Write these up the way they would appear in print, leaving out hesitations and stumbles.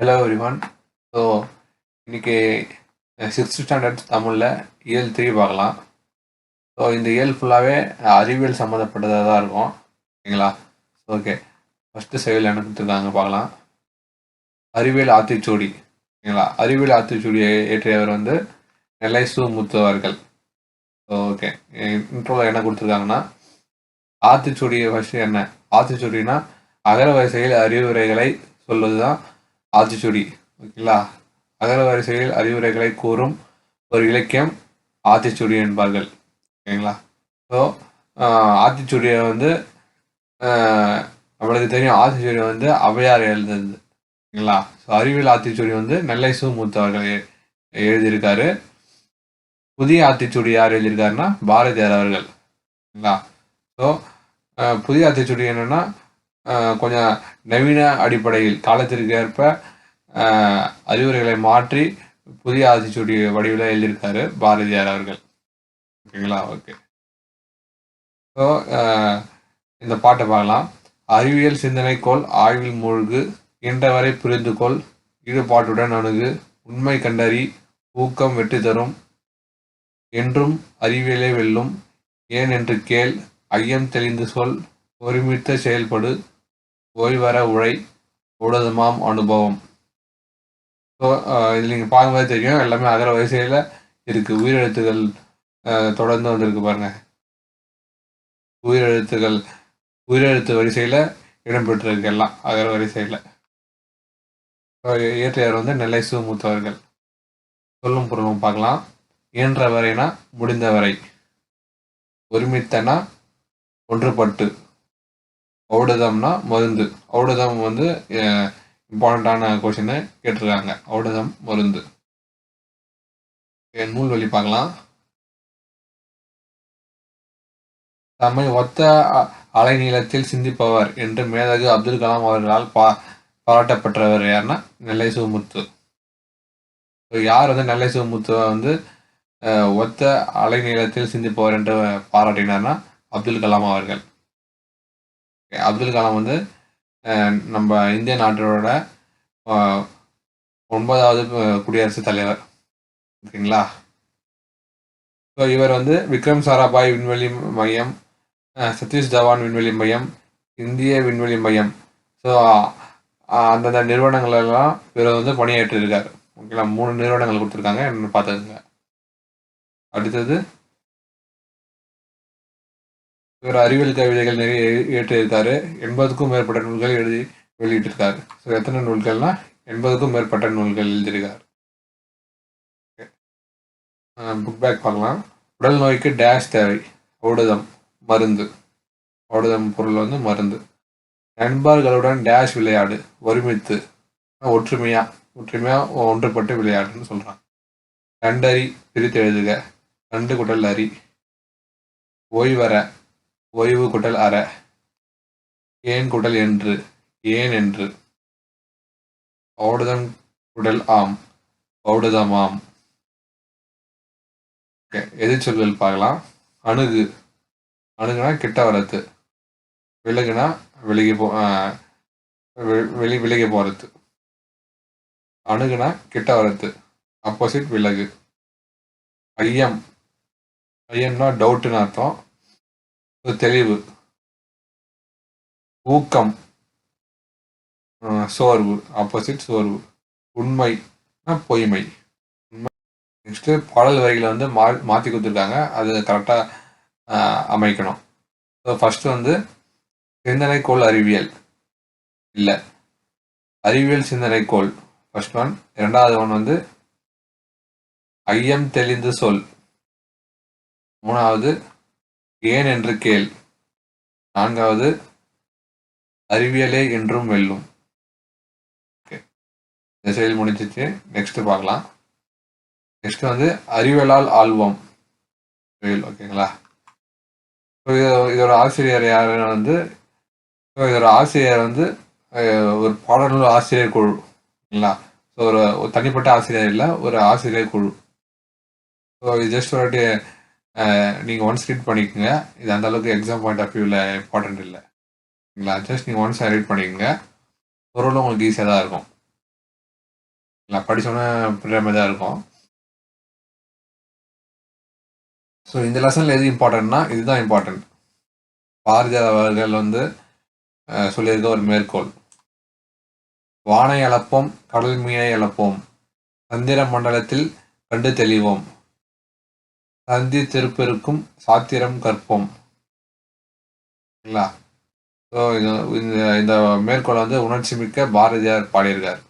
Hello everyone. So இன்னைக்கு 6th standard தமிழில் இயல் 3 பார்க்கலாம். ஸோ இந்த இயல் ஃபுல்லாகவே அறிவியல் சம்மந்தப்பட்டதாக தான் இருக்கும். ஓகேங்களா? ஓகே, ஃபஸ்ட்டு செயல் என்ன கொடுத்துருக்காங்க பார்க்கலாம். அறிவியல் ஆத்திச்சூடி. ஓகேங்களா? அறிவியல் ஆத்திச்சூடியை ஏற்றியவர் வந்து நெல்லை சு முத்து அவர்கள். ஓகே, இன்ட்ரோவில் என்ன கொடுத்துருக்காங்கன்னா, ஆத்திச்சூடியை ஃபஸ்ட்டு என்ன? ஆத்திச்சூடினா அகர வரிசையில் அறிவுரைகளை சொல்வது தான் ஆத்திச்சூடி. ஓகேங்களா? அகர வரிசையில் அறிவுரைகளை கூறும் ஒரு இலக்கியம் ஆத்திச்சூடி என்பார்கள். ஓகேங்களா? ஸோ ஆத்திச்சூடியை வந்து நம்மளுக்கு தெரியும், ஆத்திச்சூடி வந்து ஔவையார் எழுதுனது. ஓகேங்களா? ஸோ அறிவியல் ஆத்திச்சூடி வந்து நெல்லை சு முத்து அவர்கள் எழுதியிருக்காரு. புதிய ஆத்திச்சூடி யார் எழுதியிருக்காருன்னா பாரதியார் அவர்கள். ஓகேங்களா? ஸோ புதிய ஆத்திச்சூடி என்னன்னா கொஞ்சம் நவீன அடிப்படையில் காலத்திற்கு ஏற்ப அறிவுரைகளை மாற்றி புதிய ஆத்திச்சூடி வடிவில் எழுதியிருக்காரு பாரதியார் அவர்கள். ஓகேங்களா? ஓகே, ஸோ இந்த பாட்டை பார்க்கலாம். அறிவியல் சிந்தனைக்கோள் ஆய்வில் மூழ்கு, இன்றவரை புரிந்துகொள், ஈடுபாட்டுடன் அணுகு, உண்மை கண்டறி, ஊக்கம் வெற்றி தரும், என்றும் அறிவியலே வெல்லும், ஏன் என்று கேள், ஐயம் தெளிந்து சொல், ஒருமித்த செயல்படு, ஓய்வர உழை, ஊடகமாம் அனுபவம். ஸோ இதில் நீங்கள் பார்க்கும்போது தெரியும், எல்லாமே அகர வரிசையில் இருக்குது. உயிரெழுத்துகள் தொடர்ந்து வந்திருக்கு பாருங்கள். உயிரெழுத்து வரிசையில் இடம்பெற்றிருக்கு, எல்லாம் அகர வரிசையில். இயற்றியவர் வந்து நெல்லை சு முத்து அவர்கள். சொல்லும் பொருளும் பார்க்கலாம். இயன்றவரைனா முடிந்தவரை, ஒருமித்தனா ஒன்றுபட்டு, ஔடதம்னா மருந்து. ஔடதம் வந்து இம்பார்ட்டண்ட்டான கொஷின் கேட்டிருக்காங்க. ஔடதம் மருந்து. நூல் வழி பார்க்கலாம். தம்மை ஒத்த அலைநீளத்தில் சிந்திப்பவர் என்று மேதகு அப்துல் கலாம் அவர்களால் பாராட்டப்பட்டவர் யாருன்னா நெல்லை சு முத்து. யார் வந்து நெல்லை சு முத்துவை வந்து ஒத்த அலைநீளத்தில் சிந்திப்பவர் என்று பாராட்டினார்னா அப்துல் கலாம் அவர்கள். அப்துல் கலாம் வந்து நம்ம இந்திய நாட்டோட 9வது குடியரசுத் தலைவர். ஓகேங்களா? ஸோ இவர் வந்து விக்ரம் சாராபாய் விண்வெளி மையம், சதீஷ் தவான் விண்வெளி மையம், இந்திய விண்வெளி மையம், ஸோ அந்தந்த நிறுவனங்களெல்லாம் இவர் வந்து பணியாற்றிருக்கார். ஓகேங்களா? 3 நிறுவனங்கள் கொடுத்துருக்காங்க, என்னென்னு பார்த்துக்குங்க. அடுத்தது, இவர் அறிவியல் கவிதைகள் நிறைய இயற்றியிருக்காரு. 80க்கும் மேற்பட்ட நூல்கள் எழுதி வெளியிட்டிருக்காரு. ஸோ எத்தனை நூல்கள்னா 80க்கும் மேற்பட்ட நூல்கள் எழுதியிருக்காரு. புக் பேக் பார்க்கலாம். உடல் நோய்க்கு டேஷ் தேவை, ஔடதம் மருந்து. ஔடதம் பொருள் வந்து மருந்து. நண்பர்களுடன் டேஷ் விளையாடு, ஒருமித்து ஒற்றுமையா ஒன்றுபட்டு விளையாடுன்னு சொல்றாங்க. கண்டறி பிரித்து எழுதுக, கண்டு குட்டல் அறி, ஓய்வர ஓய்வு குட்டல் அற, ஏன் குட்டல் என்று ஏன் என்று, ஔடதம் குடல் ஆம் ஔடதமாம். ஓகே, எதிர்ச்சொல்கள் பார்க்கலாம். அணுகு, அணுகுனா கிட்ட வரது. விலகுனா விலகி விலகி போறது. அணுகுனா கிட்ட வரது, ஆப்போசிட் விலகு. ஐயம்னா டவுட்னு அர்த்தம், தெளிவு. ஊக்கம் சோர்வு, ஆப்போசிட் சோர்வு. உண்மைனா பொய்மை. நெக்ஸ்ட்டு பாடல் வரிகளை வந்து மாற்றி கொடுத்துருக்காங்க, அது கரெக்டாக அமைக்கணும். ஸோ ஃபஸ்ட்டு வந்து சிந்தனைக்கோள் அறிவியல் இல்லை, அறிவியல் சிந்தனைக்கோள் ஃபர்ஸ்ட் ஒன். இரண்டாவது ஒன் வந்து ஐயம் தெளிந்து சொல். மூணாவது ஏன் என்று கேள். நான்காவது அறிவியலே என்றும் வெல்லும். ஓகே, இந்த செயல் முடிஞ்சிச்சு. நெக்ஸ்ட் பார்க்கலாம். நெக்ஸ்ட் வந்து அறிவியலால் ஆழ்வோம். ஓகேங்களா? இதோட ஆசிரியர் யார் வந்து, இதோட ஆசிரியர் வந்து ஒரு பாடநூல் ஆசிரியர் குழு. ஓகேங்களா? ஸோ ஒரு தனிப்பட்ட ஆசிரியர் இல்லை, ஒரு ஆசிரியர் குழு. ஸோ இது ஜஸ்ட் ஒரு நீங்கள் ஒன்ஸ் ரீட் பண்ணிக்கோங்க. இது அந்த அளவுக்கு எக்ஸாம் பாயிண்ட் ஆஃப் வியூவில் இம்பார்ட்டன்ட் இல்லை. ஓகேங்களா? ஜஸ்ட் நீங்கள் ஒன்ஸ் ரீட் பண்ணிக்கோங்க, ஓரளவு உங்களுக்கு ஈஸியாக தான் இருக்கும். இல்லை படிச்சோன்னே புரியுற மாதிரி தான் இருக்கும். ஸோ இந்த லெசனில் எது இம்பார்ட்டன்ட்னா இதுதான் இம்பார்ட்டன்ட். பாரதியார் அவர்கள் வந்து சொல்லியிருக்க ஒரு மேற்கோள். வானை அளப்போம் கடல் மீனை அளப்போம் சந்திர மண்டலத்தில் கண்டு தெளிவோம் சந்தி திருப்பெருக்கும் சாத்திரம் கற்போம். ஸோ இந்த மேற்கோளை வந்து உணர்ச்சி மிக்க பாரதியார் பாடியிருக்கார்.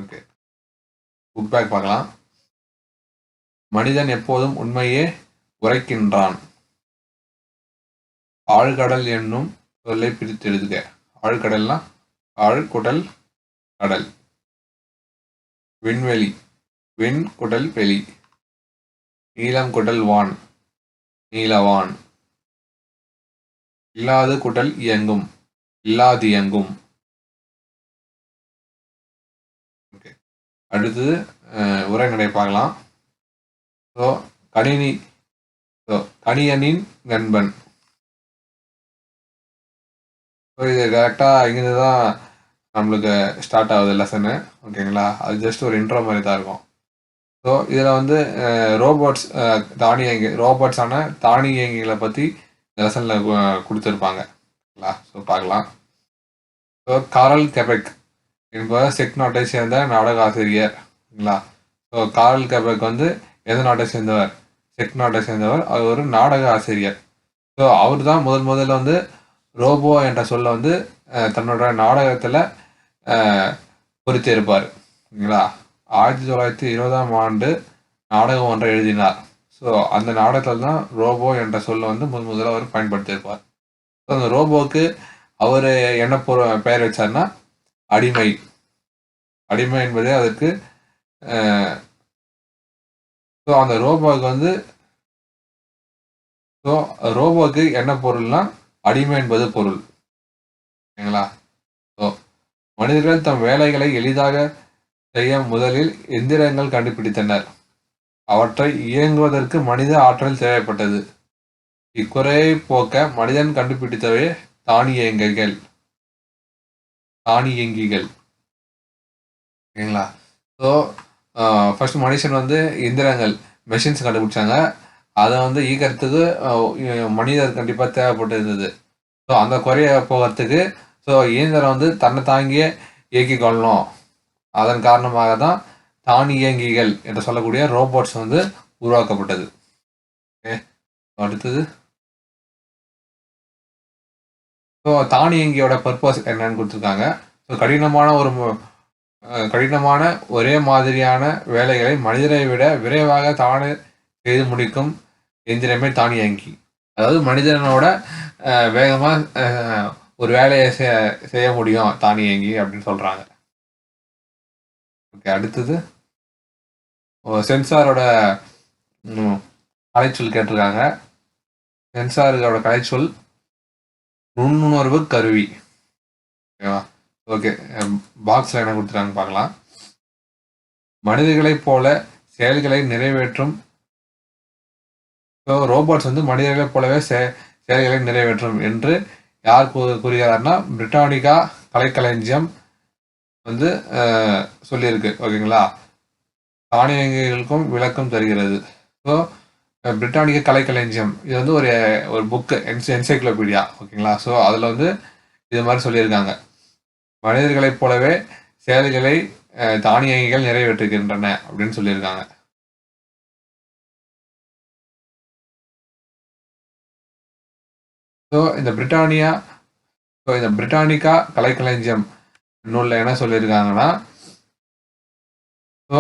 ஓகே, புக் பேக் பார்க்கலாம். மனிதன் எப்போதும் உண்மையே உரைக்கின்றான். ஆழ்கடல் என்னும் சொல்லை பிரித்து எழுதுக. ஆழ்கடல்னா ஆழ்குடல் கடல். விண்வெளி விண் குடல் வெளி. நீலம் குடல் வான் நீலவான். இல்லாது குடல் இயங்கும் இல்லாது இயங்கும். ஓகே, அடுத்தது உரைநடை பார்க்கலாம். ஸோ கணினி கணியனின் நண்பன். ஸோ இது கரெக்டாக இங்கிருந்து தான் நம்மளுக்கு ஸ்டார்ட் ஆகுது லெசனு. ஓகேங்களா, அது ஜஸ்ட் ஒரு இன்ட்ரோ மாதிரி தான் இருக்கும். ஸோ இதில் வந்து ரோபோட்ஸ் ரோபோட்ஸான தானியங்கிகளை பற்றி இந்த லெசனில் கொடுத்துருப்பாங்கங்களா. ஸோ பார்க்கலாம். ஸோ காரல் கெபெக் என்பவர் செக் நாட்டை சேர்ந்த நாடக ஆசிரியர்ங்களா. ஸோ காரல் கெபெக் வந்து எந்த நாட்டை சேர்ந்தவர்? செக் நாட்டை சேர்ந்தவர். அவர் ஒரு நாடக ஆசிரியர். ஸோ அவர் தான் முதல்ல வந்து ரோபோ என்ற சொல்ல வந்து தன்னோட நாடகத்தில் பொறுத்திருப்பார். ஓகேங்களா. 1920 நாடகம் ஒன்றை எழுதினார். ஸோ அந்த நாடகத்தில் தான் ரோபோ என்ற சொல்ல வந்து முதல்ல அவர் பயன்படுத்தியிருப்பார். ஸோ அந்த ரோபோவுக்கு அவர் என்ன பெயர் வச்சார்னா அடிமை. அடிமை என்பதே அதற்கு. ஸோ அந்த ரோபோவுக்கு வந்து ரோபோவுக்கு என்ன பொருள்னா அடிமை என்பது பொருள். ஓகேங்களா. ஸோ மனிதர்கள் தம் வேலைகளை எளிதாக செய்ய முதலில் எந்திரங்கள் கண்டுபிடித்தனர். அவற்றை இயங்குவதற்கு மனித ஆற்றல் தேவைப்பட்டது. இக்குறையை போக்க மனிதன் கண்டுபிடித்தவை தானியங்கிகள். ஓகேங்களா. ஸோ ஃபர்ஸ்ட் மனுஷன் வந்து எந்திரங்கள் மெஷின்ஸ் கண்டுபிடிச்சாங்க. அதை வந்து ஈக்கிறதுக்கு மனிதர் கண்டிப்பாக தேவைப்பட்டு இருந்தது. ஸோ அந்த குறைய போகிறதுக்கு ஸோ இயந்திரம் வந்து தன்னை தாங்கியே இயக்கிக் கொள்ளணும். அதன் காரணமாக தான் தானியங்கிகள் என்று சொல்லக்கூடிய ரோபோட்ஸ் வந்து உருவாக்கப்பட்டது. ஓகே, அடுத்தது ஸோ தானியங்கியோட பர்பஸ் என்னன்னு கொடுத்துருக்காங்க. ஸோ கடினமான ஒரே மாதிரியான வேலைகளை மனிதரை விட விரைவாக தானே செய்து முடிக்கும் எந்திரமே தானியங்கி. அதாவது மனிதனோட வேகமாக ஒரு வேலையை செய்ய முடியும் தானியங்கி அப்படின்னு சொல்கிறாங்க. ஓகே, அடுத்தது சென்சாரோட கலைச்சொல் கேட்டிருக்காங்க. சென்சாரோட கலைச்சொல் நுண்ணுணர்வு கருவி. ஓகேவா. ஓகே, பாக்ஸில் என்ன கொடுத்துருக்காங்க பார்க்கலாம். மனிதர்களைப் போல செயல்களை நிறைவேற்றும். ஸோ ரோபோட்ஸ் வந்து மனிதர்களைப் போலவே செயல்களை நிறைவேற்றும் என்று யார் கூறுகிறார்னா பிரிட்டானிகா கலைக்களஞ்சியம் வந்து சொல்லியிருக்கு. ஓகேங்களா. தானியங்கிகளுக்கும் விளக்கம் தருகிறது. ஸோ பிரிட்டானிகா கலைக்களஞ்சியம் இது வந்து ஒரு புக்கு என்சைக்ளோபீடியா. ஓகேங்களா. ஸோ அதில் வந்து இது மாதிரி சொல்லியிருக்காங்க. மனிதர்களைப் போலவே செயல்களை தானியங்கிகள் நிறைவேற்றுகின்றன அப்படின்னு சொல்லியிருக்காங்க. ஸோ இந்த பிரிட்டானிகா கலைக்களஞ்சியம் நூலில் என்ன சொல்லியிருக்காங்கன்னா, ஸோ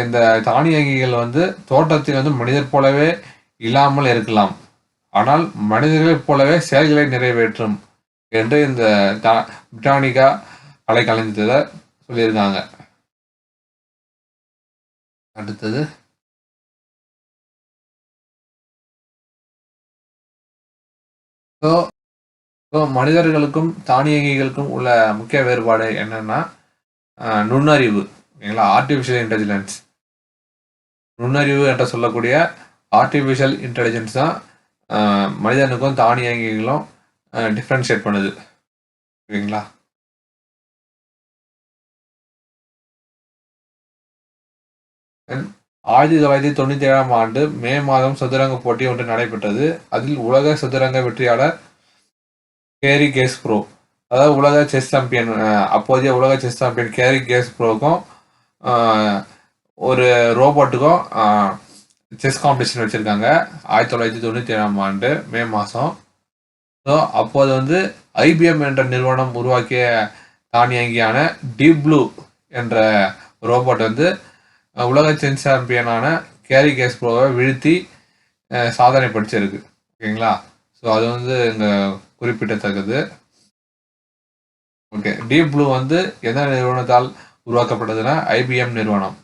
இந்த தானியங்கிகள் வந்து தோட்டத்தில் வந்து மனிதர் போலவே இல்லாமல் இருக்கலாம், ஆனால் மனிதர்களைப் போலவே செயல்களை நிறைவேற்றும் என்று இந்த பிரிட்டானிகா கலைக்களஞ்சியத்தை சொல்லியிருக்காங்க. அடுத்தது ஸோ மனிதர்களுக்கும் தானியங்கிகளுக்கும் உள்ள முக்கிய வேறுபாடு என்னன்னா நுண்ணறிவு. ஓகேங்களா. Artificial intelligence. நுண்ணறிவு என்று சொல்லக்கூடிய ஆர்டிஃபிஷியல் இன்டெலிஜென்ஸ் தான் மனிதனுக்கும் தானியங்கிகளும் டிஃப்ரென்ஷியேட் பண்ணுது. ஓகேங்களா. 1997ஆம் ஆண்டு மே மாதம் சதுரங்க போட்டி ஒன்று நடைபெற்றது. அதில் உலக சதுரங்க வெற்றியாளர் கேரி கேஸ்ப்ரோ, அதாவது உலக செஸ் சாம்பியன், அப்போதைய உலக செஸ் சாம்பியன் கேரி கேஸ்ப்ரோவுக்கும் ஒரு ரோபோட்டுக்கும் செஸ் காம்படிஷன் வச்சிருக்காங்க 1997ஆம் ஆண்டு மே மாதம். ஸோ அப்போது வந்து ஐபிஎம் என்ற நிறுவனம் உருவாக்கிய தானியங்கியான டீப் ப்ளூ என்ற ரோபோட் வந்து உலக செஸ் சாம்பியனான கேரி கேஸ்ப்ரோவை வீழ்த்தி சாதனை படிச்சிருக்கு. ஓகேங்களா? ஸோ அது வந்து இங்கே குறிப்பிடத்தக்கது. ஓகே, டீப் ப்ளூ வந்து எந்த நிறுவனத்தால் உருவாக்கப்பட்டதுன்னா ஐபிஎம் நிறுவனம்.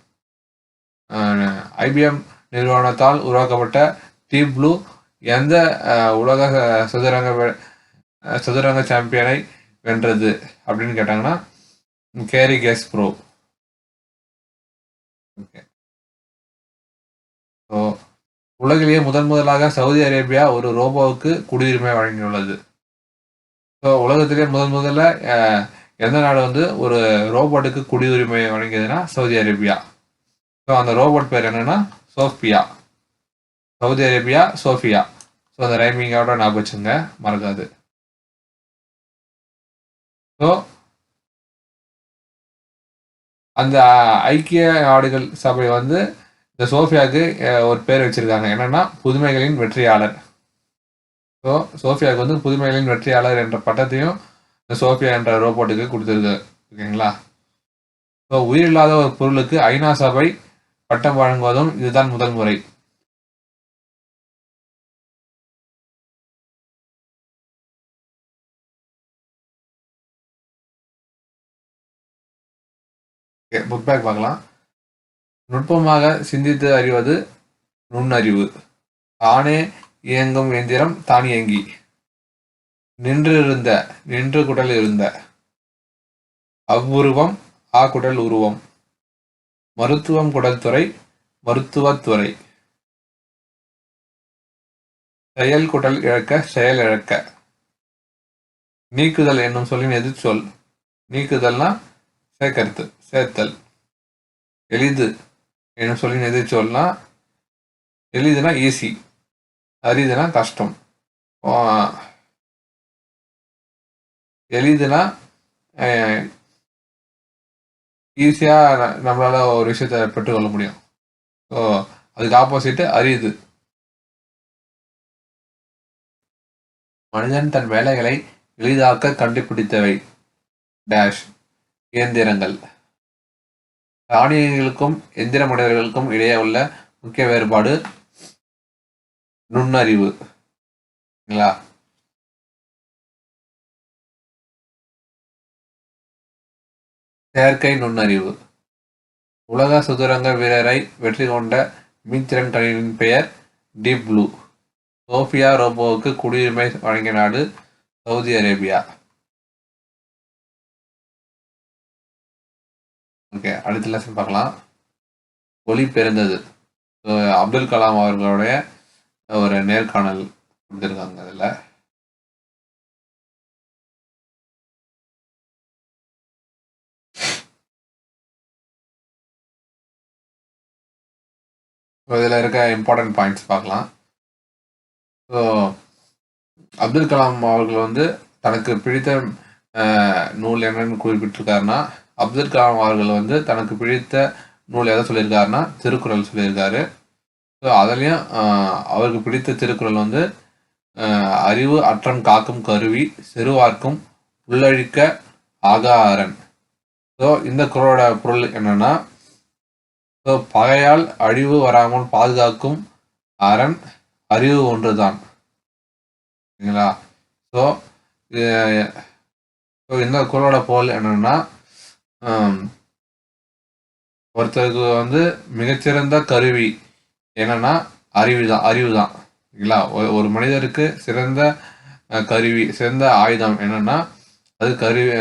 ஐபிஎம் நிறுவனத்தால் உருவாக்கப்பட்ட டீப் ப்ளூ எந்த உலக சதுரங்க சாம்பியனை வென்றது அப்படின்னு கேட்டாங்கன்னா கேரி கேஸ்ப்ரோ. ஓகே, ஸோ உலகிலேயே முதலாக சவுதி அரேபியா ஒரு ரோபோவுக்கு குடியுரிமை வழங்கியுள்ளது. ஸோ உலகத்திலேயே முதல்ல எந்த நாடு வந்து ஒரு ரோபோட்டுக்கு குடியுரிமை வழங்கியதுன்னா சவுதி அரேபியா. ஸோ அந்த ரோபோட் பேர் என்னன்னா Sophia. Saudi Arabia Sophia. So அந்த ரைமிங்கோட ஞாபகம் வச்சுங்க, மறக்காது. ஸோ அந்த ஐக்கிய நாடுகள் சபை வந்து இந்த சோஃபியாவுக்கு ஒரு பேர் வச்சிருக்காங்க, என்னன்னா புதுமைகளின் வெற்றியாளர். ஸோ சோஃபியாவுக்கு வந்து புதுமைகளின் வெற்றியாளர் என்ற பட்டத்தையும் இந்த சோஃபியா என்ற ரோபோட்டுக்கு கொடுத்துருக்கு. ஓகேங்களா? ஸோ உயிரில்லாத ஒரு பொருளுக்கு ஐநா சபை பட்டம் வழங்குவதும் இதுதான் முதல் முறை. புக் பேக் பார்க்கலாம். நுட்பமாக சிந்தித்து அறிவது நுண்ணறிவு. தானே இயங்கும் எந்திரம் தானியங்கி. நின்று குடல் இருந்த. அவ்வுருவம் ஆ குடல் உருவம். மருத்துவம் குடல் துறை மருத்துவத்துறை. செயல் குடல் இழக்க செயல் இழக்க. நீக்குதல் என்னும் சொல்லின் எதிர்ச்சொல். நீக்குதல்னா சேர்த்தல். எளிது என்னும் சொல்லின் எதிர்ச்சொல்னா எளிதுனா ஈஸி, அரிதுனா கஷ்டம். எளிதுனா ஈஸியா நம்மளால ஒரு விஷயத்தை பெற்றுக்கொள்ள முடியும். ஸோ அதுக்கு ஆப்போசிட் அரிது. மனிதன் தன் வேலைகளை எளிதாக்க கண்டுபிடித்தவை டேஷ் இயந்திரங்கள். தானியங்களுக்கும் எந்திர மனிதர்களுக்கும் இடையே உள்ள முக்கிய வேறுபாடு நுண்ணறிவு. செயற்கை நுண்ணறிவு. உலக சதுரங்க வீரரை வெற்றி கொண்ட மீத்திறன் கணினியின் பெயர் டீப் ப்ளூ. சோஃபியா ரோபோவுக்கு குடியுரிமை வழங்கிய நாடு சவுதி அரேபியா. ஓகே, அடுத்த லெசன் பார்க்கலாம். ஒளி பிறந்தது. அப்துல் கலாம் அவர்களுடைய ஒரு நேர்காணல் கொடுத்துருக்காங்க. அதில் இதில் இருக்க இம்பார்ட்டன்ட் பாயிண்ட்ஸ் பார்க்கலாம். ஸோ அப்துல் கலாம் அவர்கள் வந்து தனக்கு பிடித்த நூல் என்னன்னு குறிப்பிட்டிருக்காருன்னா, அப்துல் கலாம் அவர்கள் வந்து தனக்கு பிடித்த நூல் எதை சொல்லியிருக்காருன்னா திருக்குறள் சொல்லியிருக்காரு. ஸோ அதுலேயும் அவருக்கு பிடித்த திருக்குறள் வந்து அறிவு அற்றம் காக்கும் கருவி செருவார்க்கும் உள்ளழிக்க ஆகாரன். ஸோ இந்த குறளோட பொருள் என்னன்னா, ஸோ பகையால் அழிவு வராமல் பாதுகாக்கும் அரண் அறிவு ஒன்றுதான். சரிங்களா? ஸோ இந்த குறளோட பொருள் என்னன்னா, ஒருத்தருக்கு வந்து மிகச்சிறந்த கருவி என்னன்னா அறிவு தான். சரிங்களா? ஒரு மனிதருக்கு சிறந்த கருவி, சிறந்த ஆயுதம் என்னன்னா அது கருவி.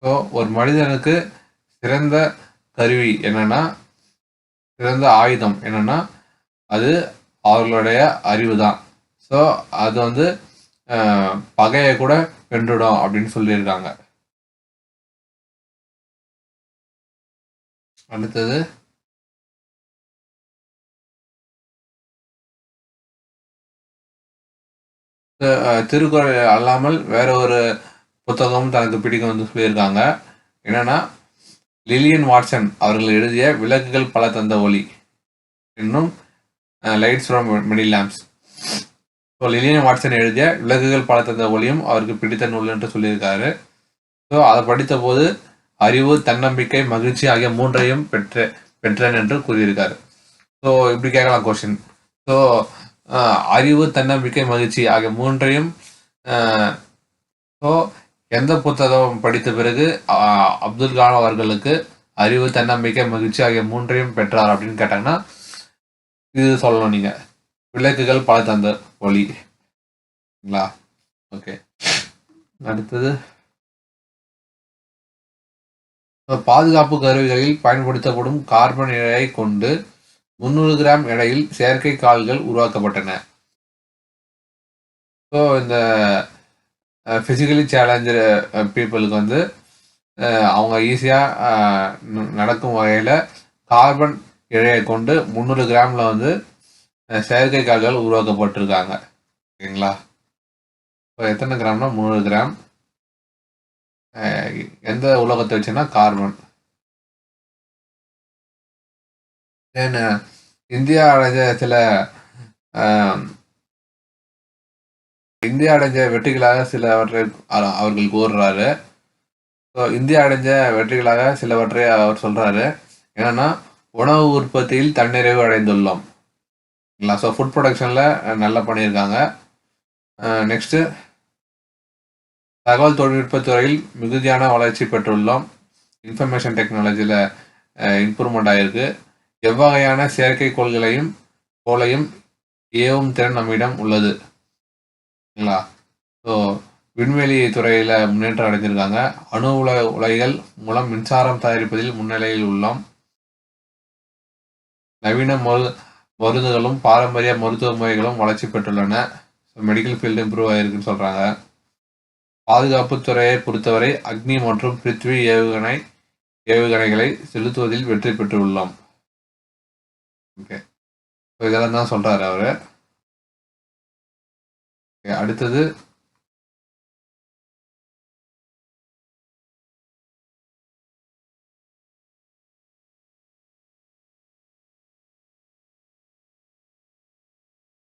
ஸோ ஒரு மனிதனுக்கு சிறந்த கருவி என்னன்னா, சிறந்த ஆயுதம் என்னன்னா அது அவர்களுடைய அறிவு தான். ஸோ அது வந்து பகையை கூட வென்றுடும் அப்படின்னு சொல்லியிருக்காங்க. அடுத்தது திருக்குறள் அல்லாமல் வேற ஒரு புத்தகமும் தனக்கு பிடிக்கும் வந்து சொல்லியிருக்காங்க. என்னன்னா, லிலியன் வாட்சன் அவர்கள் எழுதிய விளக்குகள் பல தந்த ஒளி இன்னும் lights from many lamps. So Lillian Watson எழுதிய விளக்குகள் பல தந்த ஒளியும் அவருக்கு பிடித்த நூல் என்று சொல்லியிருக்காரு. ஸோ அதை படித்த போது அறிவு, தன்னம்பிக்கை, மகிழ்ச்சி ஆகிய மூன்றையும் பெற்றேன் என்று கூறியிருக்காரு. ஸோ இப்படி கேட்கலாம் கொஸ்டின். ஸோ அறிவு, தன்னம்பிக்கை, மகிழ்ச்சி ஆகிய மூன்றையும் ஸோ எந்த புத்தகம் படித்த பிறகு அப்துல் கலாம் அவர்களுக்கு அறிவு, தன்னம்பிக்கை, மகிழ்ச்சி ஆகிய மூன்றையும் பெற்றார் அப்படின்னு கேட்டாங்கன்னா இது சொல்லணும் நீங்க. விளக்குகள் பல தந்த ஒளிங்களா? ஓகே. அடுத்தது பாதுகாப்பு கருவிகளில் பயன்படுத்தப்படும் கார்பன் இழையை கொண்டு 300 கிராம் எடையில் செயற்கை கால்கள் உருவாக்கப்பட்டன. ஸோ இந்த ஃபிசிக்கலி சேலஞ்சு பீப்புளுக்கு வந்து அவங்க ஈஸியாக நடக்கும் வகையில் கார்பன் இழையை கொண்டு 300 கிராமில் வந்து செயற்கை கால்கள் உருவாக்கப்பட்டிருக்காங்க. ஓகேங்களா? இப்போ எத்தனை கிராம்னா 300 கிராம். எந்த உலோகத்தை வச்சுன்னா கார்பன். தென் இந்தியா அடைஞ்ச வெற்றிகளாக சிலவற்றை அவர்கள் கூறுறாரு. ஸோ இந்தியா அடைஞ்ச வெற்றிகளாக சிலவற்றை அவர் சொல்றாரு. என்னன்னா, உணவு உற்பத்தியில் தன்னிறைவு அடைந்துள்ளோம். ஸோ ஃபுட் ப்ரொடக்ஷன்ல நல்லா பண்ணியிருக்காங்க. நெக்ஸ்ட், தகவல் தொழில்நுட்பத் துறையில் மிகுதியான வளர்ச்சி பெற்றுள்ளோம். இன்ஃபர்மேஷன் டெக்னாலஜியில் இம்ப்ரூவ்மெண்ட் ஆகிருக்கு. எவ்வகையான செயற்கை கோளையும் ஏவும் திறன் நம்மிடம் உள்ளது. சரிங்களா? ஸோ விண்வெளி துறையில் முன்னேற்றம் அடைஞ்சிருக்காங்க. அணு உலைகள் மூலம் மின்சாரம் தயாரிப்பதில் முன்னிலையில் உள்ளோம். நவீன மருந்துகளும் பாரம்பரிய மருத்துவ முறைகளும் வளர்ச்சி பெற்றுள்ளன. மெடிக்கல் ஃபீல்டு இம்ப்ரூவ் ஆகிருக்குன்னு சொல்கிறாங்க. பாதுகாப்பு துறையை பொறுத்தவரை அக்னி மற்றும் பிருத்வி ஏவுகணைகளை செலுத்துவதில் வெற்றி பெற்றுள்ளோம். ஓகே, இதெல்லாம் தான் சொல்றாரு அவரு. அடுத்தது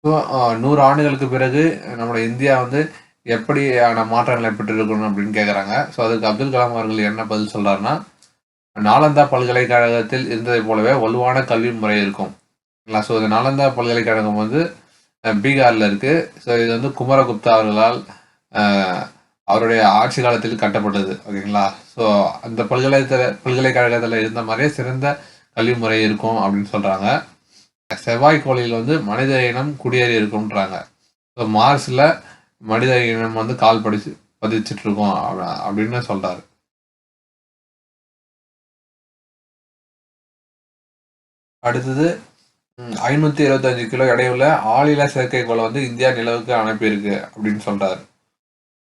ஸோ 100 ஆண்டுகளுக்கு பிறகு நம்மளோட இந்தியா வந்து எப்படியான மாற்றங்களை பெற்றிருக்கணும் அப்படின்னு கேட்குறாங்க. ஸோ அதுக்கு அப்துல் கலாம் அவர்கள் என்ன பதில் சொல்றாருன்னா, நாலந்தா பல்கலைக்கழகத்தில் இருந்ததை போலவே வலுவான கல்வி முறை இருக்கும். ஸோ இந்த நாலந்தா பல்கலைக்கழகம் வந்து பீகாரில் இருக்கு. ஸோ இது வந்து குமரகுப்தா அவர்களால் அவருடைய ஆட்சி காலத்தில் கட்டப்பட்டது. ஓகேங்களா? ஸோ அந்த பல்கலைக்கழகத்தில் இருந்த மாதிரியே சிறந்த கல்வி முறை இருக்கும் அப்படின்னு சொல்றாங்க. செவ்வாய்க்கோளில் வந்து மனித இனம் குடியேறி இருக்கும்ன்றாங்க. ஸோ மார்ஸில் மனித இனம் வந்து கால் பதிச்சுட்டு இருக்கோம் அப்படின்னு சொல்றாரு. அடுத்தது 525 கிலோ எடையுள்ள ஆளில்லா செயற்கைக்கோளை வந்து இந்தியா நிலவுக்கு அனுப்பியிருக்கு அப்படின்னு சொல்றாரு.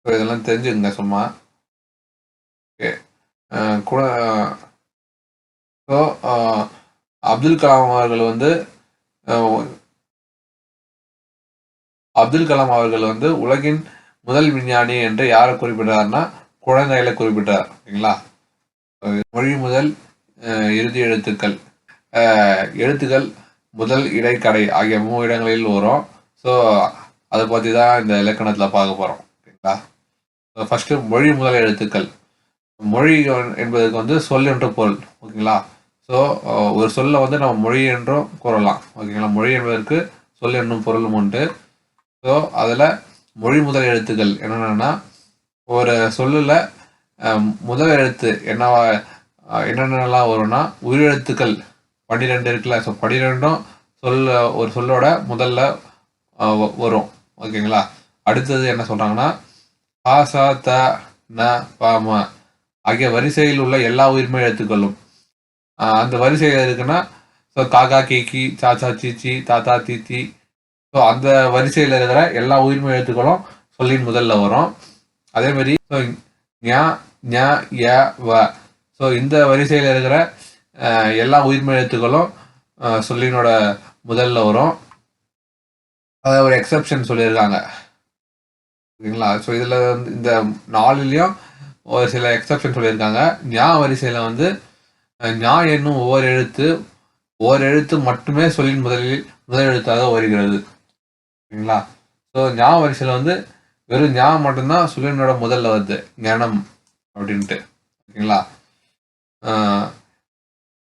ஸோ இதெல்லாம் தெரிஞ்சுங்க சும்மா. ஓகே. ஸோ அப்துல் கலாம் அவர்கள் வந்து உலகின் முதல் விஞ்ஞானி என்று யாரை குறிப்பிட்டார்னா குழந்தைகளை குறிப்பிட்டார். ஓகேங்களா? மொழி முதல் இறுதி எழுத்துக்கள் முதல் இடைக்கடை ஆகிய 3 இடங்களில் வரும். ஸோ அதை பற்றி தான் இந்த இலக்கணத்தில் பார்க்க போகிறோம். ஓகேங்களா? ஃபர்ஸ்ட் மொழி முதல் எழுத்துக்கள். மொழி என்பதற்கு வந்து சொல் என்ற பொருள். ஓகேங்களா? ஸோ ஒரு சொல்லை வந்து நம்ம மொழி என்றும் கூறலாம். ஓகேங்களா? மொழி என்பதற்கு சொல் என்னும் பொருளும் உண்டு. ஸோ அதில் மொழி முதல் எழுத்துக்கள் என்னென்னா, ஒரு சொல்லில் முதல் எழுத்து என்னென்னலாம் வரும்னா, உயிரெழுத்துக்கள் 12 இருக்குல்ல. ஸோ 12ம் ஒரு சொல்லோட முதல்ல வரும். ஓகேங்களா? அடுத்தது என்ன சொல்கிறாங்கன்னா, ஆ, ச, த, ந, ப, ம ஆகிய வரிசையில் உள்ள எல்லா உயிர்மை எழுத்துக்களும் அந்த வரிசையில் இருக்குன்னா, ஸோ காக்கா, கீக்கி, சாச்சா, சீச்சி, தாத்தா, தீத்தி. ஸோ அந்த வரிசையில் இருக்கிற எல்லா உயிர்மை எழுத்துக்களும் சொல்லின் முதல்ல வரும். அதேமாதிரி ஞ, ஞ, ய, வ. ஸோ இந்த வரிசையில் இருக்கிற எல்லா உயிர்மெய் எழுத்துக்களும் சொல்லினோட முதல்ல வரும். அதை ஒரு எக்ஸப்ஷன் சொல்லியிருக்காங்க. ஓகேங்களா? ஸோ இதில் வந்து இந்த 4லையும் ஒரு சில எக்ஸப்ஷன் சொல்லியிருக்காங்க. ஞா வரிசையில் வந்து ஞா என்னும் ஒவ்வொரு எழுத்து மட்டுமே சொல்லின் முதல் எழுத்தாக வருகிறது. ஓகேங்களா? ஸோ ஞா வரிசையில் வந்து வெறும் ஞா மட்டும்தான் சொல்லினோட முதல்ல வருது, ஞனம் அப்படின்ட்டு. ஓகேங்களா?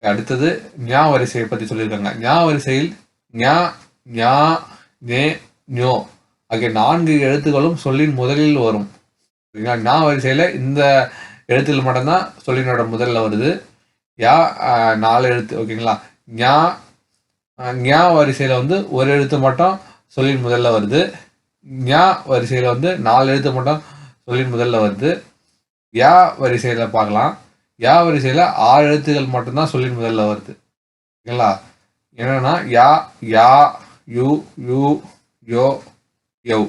அடுத்தது ஞா வரிசையை பற்றி சொல்லியிருக்காங்க. ஞா வரிசையில் ஞா, ஞா, நே, ஞோ ஆகிய 4 எழுத்துக்களும் சொல்லின் முதலில் வரும். ஓகேங்களா? ஞா வரிசையில் இந்த எழுத்துக்கள் மட்டும்தான் சொல்லினோட முதல்ல வருது. யா 4 எழுத்து. ஓகேங்களா? ஞா வரிசையில் வந்து ஒரு எழுத்து மட்டும் சொல்லின் முதல்ல வருது. ஞா வரிசையில் வந்து 4 எழுத்து மட்டும் சொல்லின் முதல்ல வருது. யா வரிசையில் பார்க்கலாம். யா வரிசையில் 6 எழுத்துக்கள் மட்டும்தான் சொல்லின் முதல்ல வருது. ஓகேங்களா? என்னன்னா யா, யா, யு, யூ, யோ, யௌ